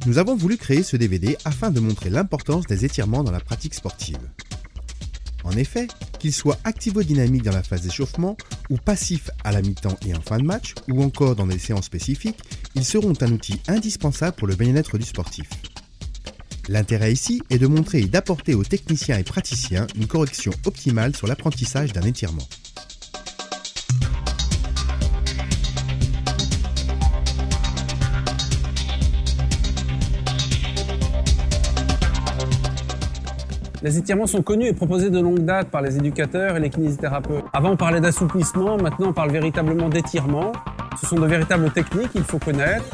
Nous avons voulu créer ce DVD afin de montrer l'importance des étirements dans la pratique sportive. En effet, qu'ils soient activo-dynamiques dans la phase d'échauffement ou passifs à la mi-temps et en fin de match, ou encore dans des séances spécifiques, ils seront un outil indispensable pour le bien-être du sportif. L'intérêt ici est de montrer et d'apporter aux techniciens et praticiens une correction optimale sur l'apprentissage d'un étirement. Les étirements sont connus et proposés de longue date par les éducateurs et les kinésithérapeutes. Avant, on parlait d'assouplissement, maintenant on parle véritablement d'étirement. Ce sont de véritables techniques qu'il faut connaître.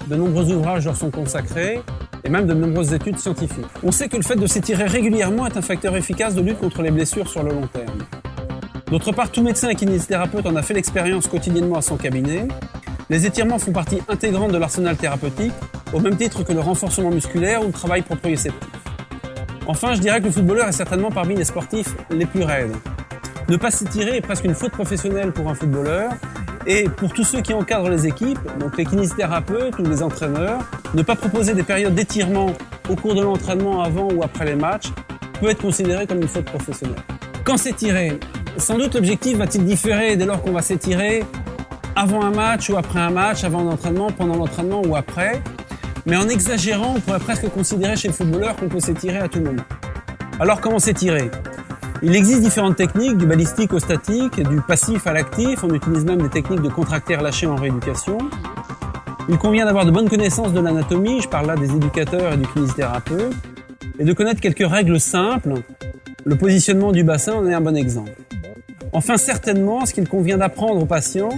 De nombreux ouvrages leur sont consacrés et même de nombreuses études scientifiques. On sait que le fait de s'étirer régulièrement est un facteur efficace de lutte contre les blessures sur le long terme. D'autre part, tout médecin et kinésithérapeute en a fait l'expérience quotidiennement à son cabinet. Les étirements font partie intégrante de l'arsenal thérapeutique, au même titre que le renforcement musculaire ou le travail proprioceptif. Enfin, je dirais que le footballeur est certainement parmi les sportifs les plus raides. Ne pas s'étirer est presque une faute professionnelle pour un footballeur. Et pour tous ceux qui encadrent les équipes, donc les kinésithérapeutes ou les entraîneurs, ne pas proposer des périodes d'étirement au cours de l'entraînement avant ou après les matchs peut être considéré comme une faute professionnelle. Quand s'étirer? Sans doute l'objectif va-t-il différer dès lors qu'on va s'étirer avant un match ou après un match, avant l'entraînement, pendant l'entraînement ou après. Mais en exagérant, on pourrait presque considérer chez le footballeur qu'on peut s'étirer à tout moment. Alors comment s'étirer? Il existe différentes techniques, du balistique au statique, du passif à l'actif. On utilise même des techniques de contracteurs-lâchés en rééducation. Il convient d'avoir de bonnes connaissances de l'anatomie, je parle là des éducateurs et du kinésithérapeute, et de connaître quelques règles simples. Le positionnement du bassin en est un bon exemple. Enfin, certainement, ce qu'il convient d'apprendre au patient,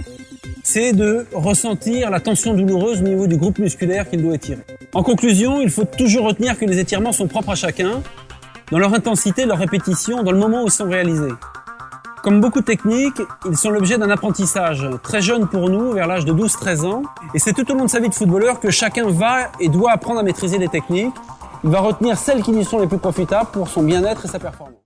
c'est de ressentir la tension douloureuse au niveau du groupe musculaire qu'il doit étirer. En conclusion, il faut toujours retenir que les étirements sont propres à chacun, dans leur intensité, leur répétition, dans le moment où ils sont réalisés. Comme beaucoup de techniques, ils sont l'objet d'un apprentissage très jeune pour nous, vers l'âge de 12-13 ans, et c'est tout au long de sa vie de footballeur que chacun va et doit apprendre à maîtriser les techniques. Il va retenir celles qui lui sont les plus profitables pour son bien-être et sa performance.